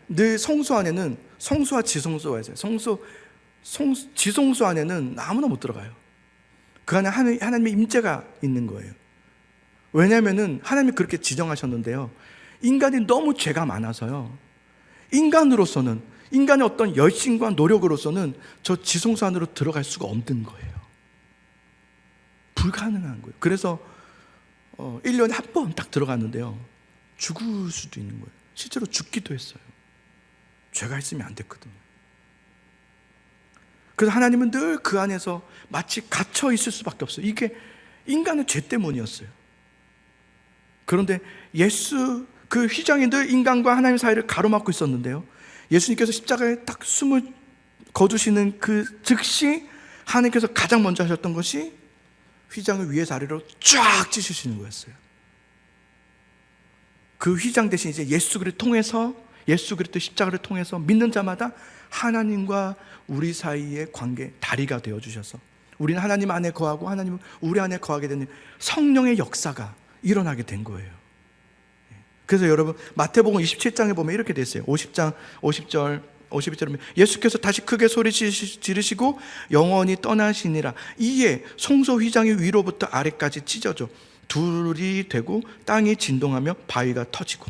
늘 성소 안에는 성소와 지성소가 있어요. 지성소 안에는 아무나 못 들어가요. 그 안에 하나님의 임재가 있는 거예요. 왜냐하면은 하나님이 그렇게 지정하셨는데요. 인간이 너무 죄가 많아서요. 인간으로서는, 인간의 어떤 열심과 노력으로서는 저 지성소 안으로 들어갈 수가 없는 거예요. 불가능한 거예요. 그래서 1년에 한 번 딱 들어갔는데요. 죽을 수도 있는 거예요. 실제로 죽기도 했어요. 죄가 있으면 안 됐거든요. 그래서 하나님은 늘 그 안에서 마치 갇혀 있을 수밖에 없어요. 이게 인간의 죄 때문이었어요. 그런데 그 휘장이 늘 인간과 하나님 사이를 가로막고 있었는데요. 예수님께서 십자가에 딱 숨을 거두시는 그 즉시 하나님께서 가장 먼저 하셨던 것이 휘장을 위에서 아래로 쫙 찢으시는 거였어요. 그 휘장 대신 이제 예수 그리스도 십자가를 통해서 믿는 자마다 하나님과 우리 사이의 관계 다리가 되어 주셔서 우리는 하나님 안에 거하고 하나님은 우리 안에 거하게 되는 성령의 역사가 일어나게 된 거예요. 그래서 여러분 마태복음 27장에 보면 이렇게 돼 있어요. 50장 50절 51절에 보면 예수께서 다시 크게 소리 지르시고 영원히 떠나시니라. 이에 성소 휘장이 위로부터 아래까지 찢어져 둘이 되고 땅이 진동하며 바위가 터지고.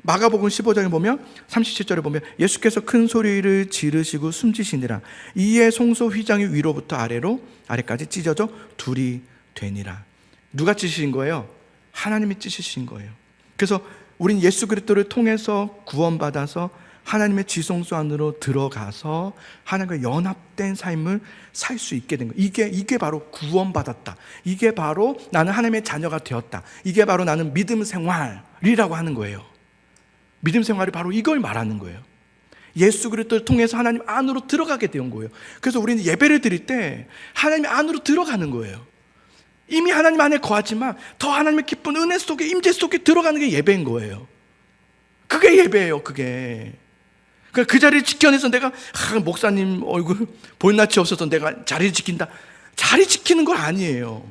마가복음 15장에 보면 37절에 보면 예수께서 큰 소리를 지르시고 숨지시니라. 이에 성소 휘장이 위로부터 아래까지 찢어져 둘이 되니라. 누가 찢으신 거예요? 하나님이 찢으신 거예요. 그래서 우린 예수 그리스도를 통해서 구원받아서 하나님의 지성소 안으로 들어가서 하나님과 연합된 삶을 살 수 있게 된 거예요. 이게 바로 구원받았다. 이게 바로 나는 하나님의 자녀가 되었다. 이게 바로 나는 믿음 생활이라고 하는 거예요. 믿음 생활이 바로 이걸 말하는 거예요. 예수 그리스도를 통해서 하나님 안으로 들어가게 된 거예요. 그래서 우리는 예배를 드릴 때 하나님 안으로 들어가는 거예요. 이미 하나님 안에 거하지만 더 하나님의 기쁜 은혜 속에, 임재 속에 들어가는 게 예배인 거예요. 그게 예배예요. 그게. 그러니까 그 자리를 지켜내서 내가 목사님 얼굴 볼 낯이 없어서 내가 자리를 지킨다. 자리 지키는 건 아니에요.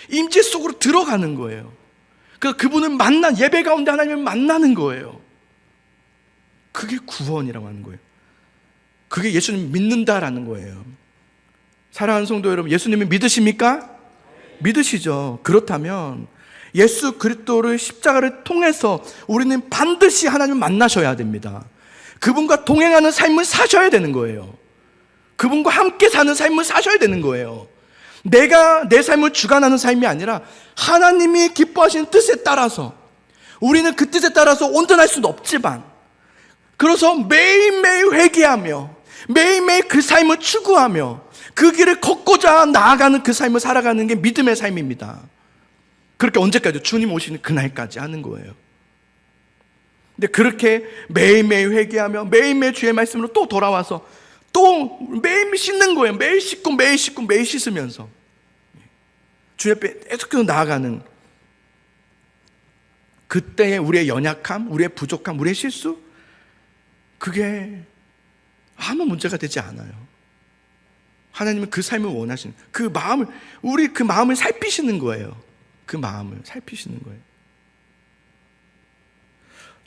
임재 속으로 들어가는 거예요. 그래서 그분을 예배 가운데 하나님을 만나는 거예요. 그게 구원이라고 하는 거예요. 그게 예수님 믿는다라는 거예요. 사랑하는 성도 여러분, 예수님을 믿으십니까? 믿으시죠. 그렇다면 예수 그리스도를 십자가를 통해서 우리는 반드시 하나님을 만나셔야 됩니다. 그분과 동행하는 삶을 사셔야 되는 거예요. 그분과 함께 사는 삶을 사셔야 되는 거예요. 내가 내 삶을 주관하는 삶이 아니라 하나님이 기뻐하시는 뜻에 따라서, 우리는 그 뜻에 따라서 온전할 수는 없지만, 그래서 매일매일 회개하며 매일매일 그 삶을 추구하며 그 길을 걷고자 나아가는 그 삶을 살아가는 게 믿음의 삶입니다. 그렇게 언제까지? 주님 오시는 그날까지 하는 거예요. 근데 그렇게 매일매일 회개하며 매일매일 주의 말씀으로 또 돌아와서 또 매일 씻는 거예요. 매일 씻고 매일 씻고 매일 씻으면서 주님 앞에 계속해서 나아가는, 그때의 우리의 연약함, 우리의 부족함, 우리의 실수, 그게 아무 문제가 되지 않아요. 하나님은 그 삶을 원하시는, 그 마음을 살피시는 거예요. 그 마음을 살피시는 거예요.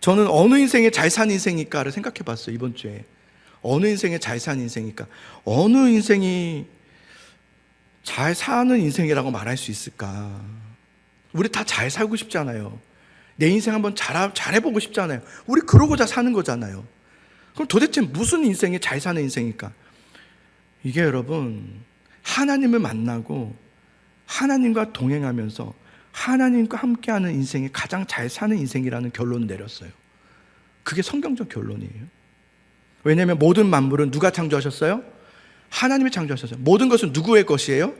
저는 어느 인생에 잘 사는 인생일까를 생각해 봤어요. 이번 주에 어느 인생에 잘 사는 인생일까, 어느 인생이 잘 사는 인생이라고 말할 수 있을까. 우리 다 잘 살고 싶잖아요. 내 인생 한번 잘해보고 싶잖아요. 우리 그러고자 사는 거잖아요. 그럼 도대체 무슨 인생이 잘 사는 인생일까? 이게 여러분, 하나님을 만나고 하나님과 동행하면서 하나님과 함께하는 인생이 가장 잘 사는 인생이라는 결론을 내렸어요. 그게 성경적 결론이에요. 왜냐하면 모든 만물은 누가 창조하셨어요? 하나님이 창조하셨어요. 모든 것은 누구의 것이에요?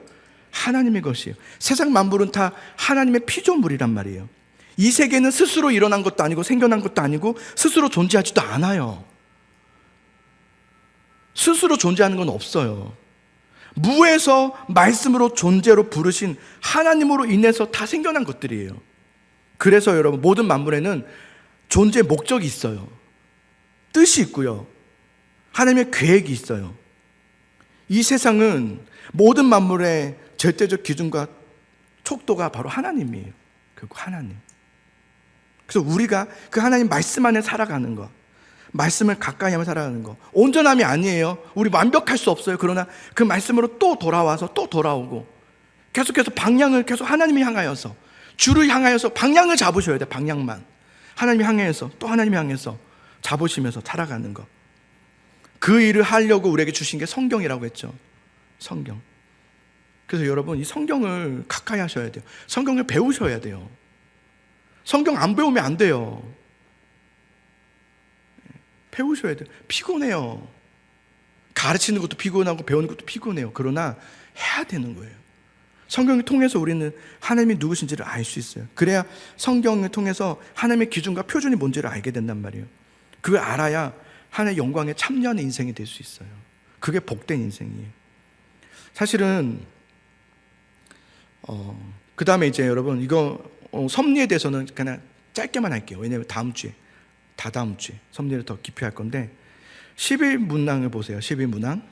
하나님의 것이에요. 세상 만물은 다 하나님의 피조물이란 말이에요. 이 세계는 스스로 일어난 것도 아니고 생겨난 것도 아니고 스스로 존재하지도 않아요. 스스로 존재하는 건 없어요. 무에서 말씀으로 존재로 부르신 하나님으로 인해서 다 생겨난 것들이에요. 그래서 여러분, 모든 만물에는 존재 목적이 있어요. 뜻이 있고요. 하나님의 계획이 있어요. 이 세상은 모든 만물의 절대적 기준과 촉도가 바로 하나님이에요. 결국 하나님. 그래서 우리가 그 하나님 말씀 안에 살아가는 거, 말씀을 가까이 하며 살아가는 거, 온전함이 아니에요. 우리 완벽할 수 없어요. 그러나 그 말씀으로 또 돌아와서 또 돌아오고 계속해서 방향을 계속 하나님이 향하여서, 주를 향하여서 방향을 잡으셔야 돼요. 방향만 하나님이 향해서 또 하나님이 향해서 잡으시면서 살아가는 거. 그 일을 하려고 우리에게 주신 게 성경이라고 했죠. 성경. 그래서 여러분, 이 성경을 가까이 하셔야 돼요. 성경을 배우셔야 돼요. 성경 안 배우면 안 돼요. 배우셔야 돼요. 피곤해요. 가르치는 것도 피곤하고 배우는 것도 피곤해요. 그러나 해야 되는 거예요. 성경을 통해서 우리는 하나님이 누구신지를 알 수 있어요. 그래야 성경을 통해서 하나님의 기준과 표준이 뭔지를 알게 된단 말이에요. 그걸 알아야 하나님의 영광에 참여하는 인생이 될 수 있어요. 그게 복된 인생이에요. 사실은 그 다음에 이제 여러분, 이거 섭리에 대해서는 그냥 짧게만 할게요. 왜냐하면 다음 주에 섭리를 더 깊이 할 건데, 11문항을 보세요. 11문항.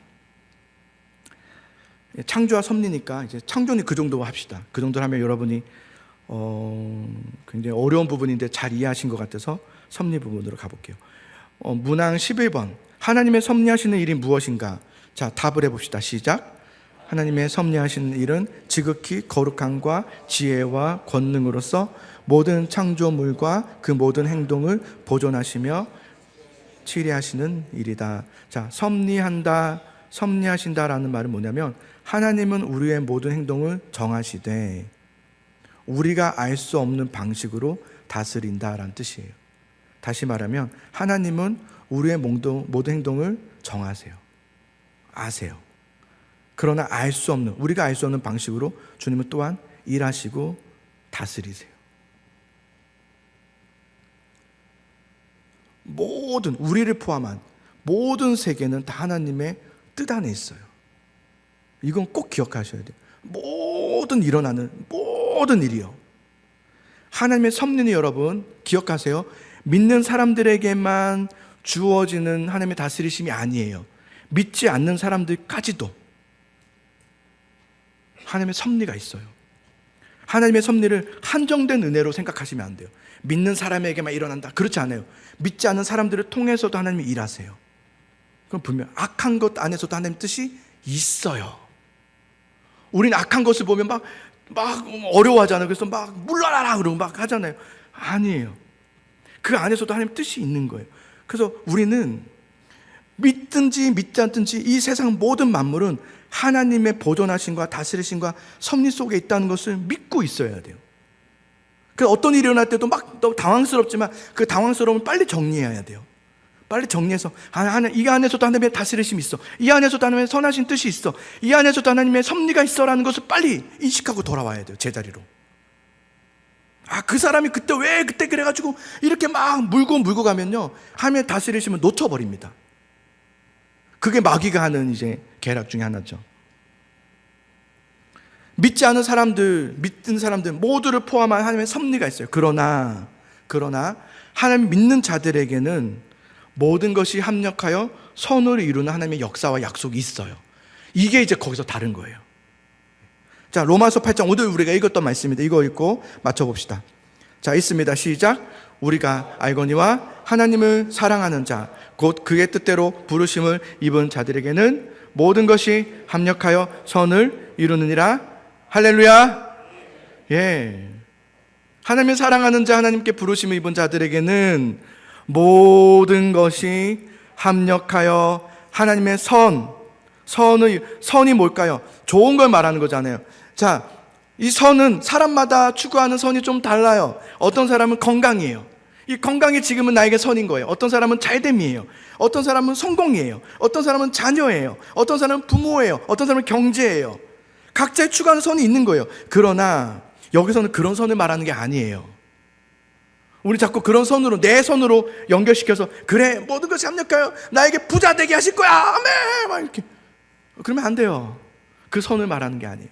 창조와 섭리니까 이제 창조는 그 정도 합시다. 그 정도 하면 여러분이 굉장히 어려운 부분인데 잘 이해하신 것 같아서 섭리 부분으로 가볼게요. 문항 11번. 하나님의 섭리하시는 일이 무엇인가? 자, 답을 해봅시다. 시작. 하나님의 섭리하시는 일은 지극히 거룩함과 지혜와 권능으로서 모든 창조물과 그 모든 행동을 보존하시며 치리하시는 일이다. 자, 섭리하신다라는 말은 뭐냐면, 하나님은 우리의 모든 행동을 정하시되 우리가 알 수 없는 방식으로 다스린다라는 뜻이에요. 다시 말하면 하나님은 우리의 모든 행동을 정하세요. 아세요. 그러나 우리가 알 수 없는 방식으로 주님은 또한 일하시고 다스리세요. 우리를 포함한 모든 세계는 다 하나님의 뜻 안에 있어요. 이건 꼭 기억하셔야 돼요. 일어나는 모든 일이요. 하나님의 섭리는 여러분 기억하세요. 믿는 사람들에게만 주어지는 하나님의 다스리심이 아니에요. 믿지 않는 사람들까지도 하나님의 섭리가 있어요. 하나님의 섭리를 한정된 은혜로 생각하시면 안 돼요. 믿는 사람에게만 일어난다, 그렇지 않아요. 믿지 않는 사람들을 통해서도 하나님이 일하세요. 그럼 분명 악한 것 안에서도 하나님 뜻이 있어요. 우리는 악한 것을 보면 막 어려워하잖아요. 그래서 막 물러나라 그러고 막 하잖아요. 아니에요. 그 안에서도 하나님 뜻이 있는 거예요. 그래서 우리는 믿든지 믿지 않든지 이 세상 모든 만물은 하나님의 보존하심과 다스리심과 섭리 속에 있다는 것을 믿고 있어야 돼요. 그 어떤 일이 일어날 때도 막 당황스럽지만 그 당황스러움을 빨리 정리해야 돼요. 빨리 정리해서 이 안에서도 하나님의 다스리심이 있어, 이 안에서도 하나님의 선하신 뜻이 있어, 이 안에서도 하나님의 섭리가 있어라는 것을 빨리 인식하고 돌아와야 돼요. 제자리로. 그 사람이 그때 그래가지고 이렇게 막 물고 가면요, 하나님의 다스리심을 놓쳐버립니다. 그게 마귀가 하는 이제 계략 중에 하나죠. 믿지 않은 사람들, 믿는 사람들 모두를 포함한 하나님의 섭리가 있어요. 그러나 하나님 믿는 자들에게는 모든 것이 합력하여 선을 이루는 하나님의 역사와 약속이 있어요. 이게 이제 거기서 다른 거예요. 자, 로마서 8장 오늘 우리가 읽었던 말씀입니다. 이거 읽고 맞춰봅시다. 자, 있습니다. 시작. 우리가 알거니와 하나님을 사랑하는 자, 곧 그의 뜻대로 부르심을 입은 자들에게는 모든 것이 합력하여 선을 이루느니라. 할렐루야. 예. 하나님을 사랑하는 자, 하나님께 부르심을 입은 자들에게는 모든 것이 합력하여 하나님의 선이 뭘까요? 좋은 걸 말하는 거잖아요. 자, 이 선은 사람마다 추구하는 선이 좀 달라요. 어떤 사람은 건강이에요. 이 건강이 지금은 나에게 선인 거예요. 어떤 사람은 잘됨이에요. 어떤 사람은 성공이에요. 어떤 사람은 자녀예요. 어떤 사람은 부모예요. 어떤 사람은 경제예요. 각자의 추구하는 선이 있는 거예요. 그러나 여기서는 그런 선을 말하는 게 아니에요. 우리 자꾸 그런 선으로, 내 선으로 연결시켜서, 그래, 모든 것이 합력하여 나에게 부자 되게 하실 거야, 아멘, 막 이렇게. 그러면 안 돼요. 그 선을 말하는 게 아니에요.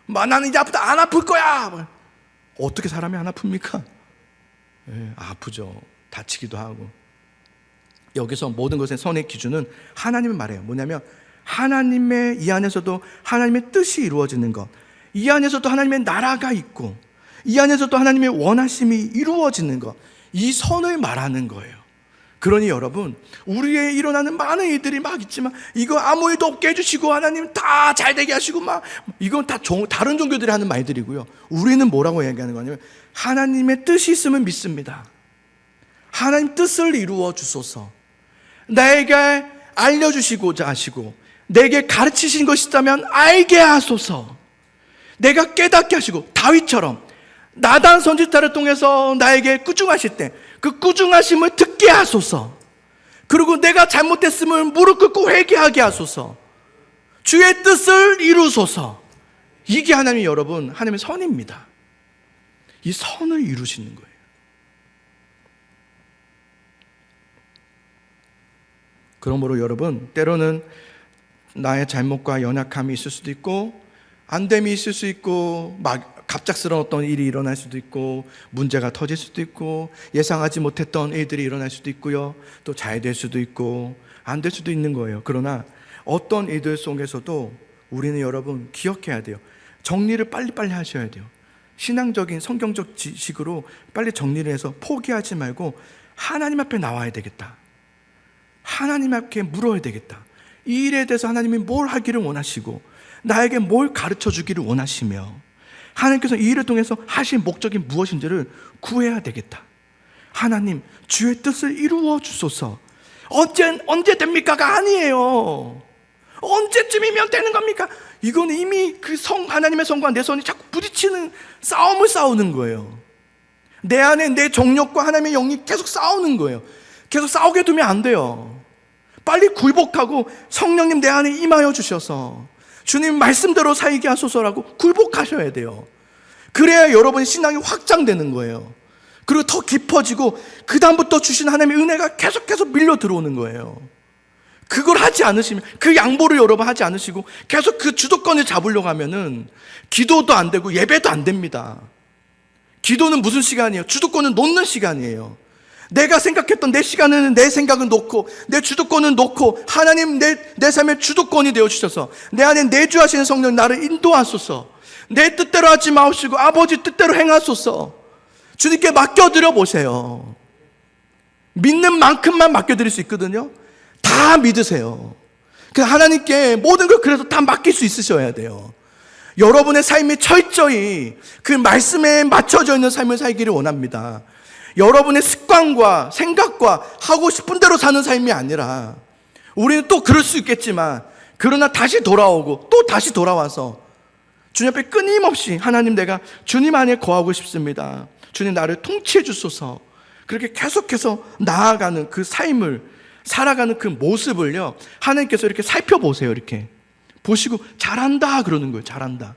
나는 이제 아프다, 안 아플 거야. 어떻게 사람이 안 아픕니까? 예, 아프죠. 다치기도 하고. 여기서 모든 것의 선의 기준은 하나님을 말해요. 뭐냐면 하나님의 이 안에서도 하나님의 뜻이 이루어지는 것, 이 안에서도 하나님의 나라가 있고, 이 안에서도 하나님의 원하심이 이루어지는 것, 이 선을 말하는 거예요. 그러니 여러분, 우리의 일어나는 많은 일들이 막 있지만 이거 아무 일도 없게 해주시고 하나님 다 잘되게 하시고 막, 이건 다 다른 종교들이 하는 말들이고요. 우리는 뭐라고 얘기하는 거냐면 하나님의 뜻이 있으면 믿습니다. 하나님 뜻을 이루어 주소서. 나에게 알려주시고자 하시고 내게 가르치신 것이 있다면 알게 하소서. 내가 깨닫게 하시고, 다윗처럼 나단 선지자를 통해서 나에게 꾸중하실 때 그 꾸중하심을 듣게 하소서. 그리고 내가 잘못했음을 무릎 꿇고 회개하게 하소서. 주의 뜻을 이루소서. 이게 하나님, 여러분, 하나님의 선입니다. 이 선을 이루시는 거예요. 그러므로 여러분, 때로는 나의 잘못과 연약함이 있을 수도 있고, 안됨이 있을 수 있고, 막 갑작스러운 어떤 일이 일어날 수도 있고, 문제가 터질 수도 있고, 예상하지 못했던 일들이 일어날 수도 있고요, 또 잘 될 수도 있고 안 될 수도 있는 거예요. 그러나 어떤 일들 속에서도 우리는 여러분 기억해야 돼요. 정리를 빨리빨리 하셔야 돼요. 신앙적인 성경적 지식으로 빨리 정리를 해서 포기하지 말고 하나님 앞에 나와야 되겠다. 하나님 앞에 물어야 되겠다. 이 일에 대해서 하나님이 뭘 하기를 원하시고 나에게 뭘 가르쳐 주기를 원하시며 하나님께서 이 일을 통해서 하신 목적이 무엇인지를 구해야 되겠다. 하나님, 주의 뜻을 이루어 주소서. 언제 됩니까가 아니에요. 언제쯤이면 되는 겁니까? 이건 이미 그 하나님의 성과 내 손이 자꾸 부딪히는 싸움을 싸우는 거예요. 내 안에 내 정욕과 하나님의 영이 계속 싸우는 거예요. 계속 싸우게 두면 안 돼요. 빨리 굴복하고 성령님 내 안에 임하여 주셔서 주님 말씀대로 살게 하소서라고 굴복하셔야 돼요. 그래야 여러분의 신앙이 확장되는 거예요. 그리고 더 깊어지고 그 다음부터 주신 하나님의 은혜가 계속해서 밀려 들어오는 거예요. 그걸 하지 않으시면, 그 양보를 여러분 하지 않으시고 계속 그 주도권을 잡으려고 하면은 기도도 안 되고 예배도 안 됩니다. 기도는 무슨 시간이에요? 주도권을 놓는 시간이에요. 내가 생각했던 내 시간은 내 생각을 놓고 내 주도권을 놓고 하나님 내 삶의 주도권이 되어주셔서 내 안에 내주하시는 성령 나를 인도하소서. 내 뜻대로 하지 마시고 아버지 뜻대로 행하소서. 주님께 맡겨드려 보세요. 믿는 만큼만 맡겨드릴 수 있거든요. 다 믿으세요. 하나님께 모든 걸 그래서 다 맡길 수 있으셔야 돼요. 여러분의 삶이 철저히 그 말씀에 맞춰져 있는 삶을 살기를 원합니다. 여러분의 습관과 생각과 하고 싶은 대로 사는 삶이 아니라, 우리는 또 그럴 수 있겠지만 그러나 다시 돌아오고 또 다시 돌아와서 주님 앞에 끊임없이 하나님, 내가 주님 안에 거하고 싶습니다. 주님 나를 통치해 주소서. 그렇게 계속해서 나아가는 그 삶을 살아가는 그 모습을요, 하나님께서 이렇게 살펴보세요. 이렇게 보시고 잘한다 그러는 거예요. 잘한다.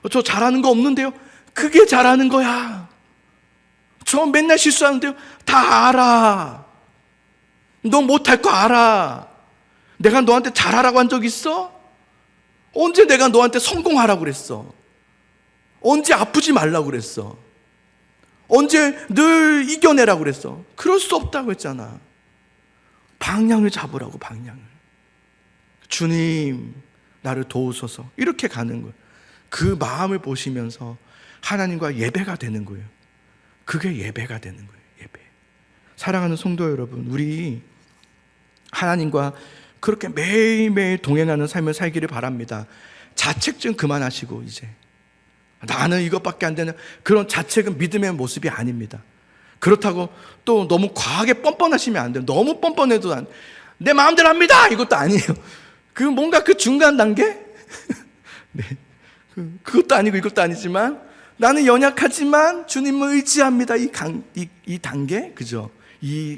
저 잘하는 거 없는데요? 그게 잘하는 거야. 저 맨날 실수하는데요? 다 알아. 너 못할 거 알아. 내가 너한테 잘하라고 한 적 있어? 언제 내가 너한테 성공하라고 그랬어? 언제 아프지 말라고 그랬어? 언제 늘 이겨내라고 그랬어? 그럴 수 없다고 했잖아. 방향을 잡으라고, 방향을. 주님 나를 도우소서. 이렇게 가는 거예요. 그 마음을 보시면서 하나님과 예배가 되는 거예요. 그게 예배가 되는 거예요. 예배. 사랑하는 성도 여러분, 우리 하나님과 그렇게 매일매일 동행하는 삶을 살기를 바랍니다. 자책 좀 그만하시고, 이제 나는 이것밖에 안 되는 그런 자책은 믿음의 모습이 아닙니다. 그렇다고 또 너무 과하게 뻔뻔하시면 안 돼요. 너무 뻔뻔해도 내 마음대로 합니다 이것도 아니에요. 그 뭔가 그 중간 단계? 네. 그것도 아니고 이것도 아니지만 나는 연약하지만 주님을 의지합니다. 이 단계, 그죠? 이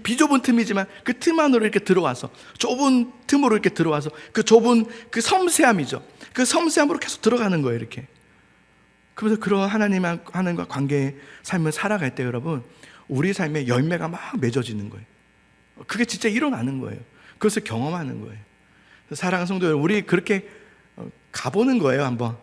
비좁은 틈이지만 그 틈 안으로 이렇게 들어와서, 좁은 틈으로 이렇게 들어와서 그 좁은 그 섬세함이죠. 그 섬세함으로 계속 들어가는 거예요. 이렇게 그래서 그런 하나님과 관계의 삶을 살아갈 때 여러분, 우리 삶에 열매가 막 맺어지는 거예요. 그게 진짜 일어나는 거예요. 그것을 경험하는 거예요. 사랑하는 성도 여러분, 우리 그렇게 가보는 거예요, 한번.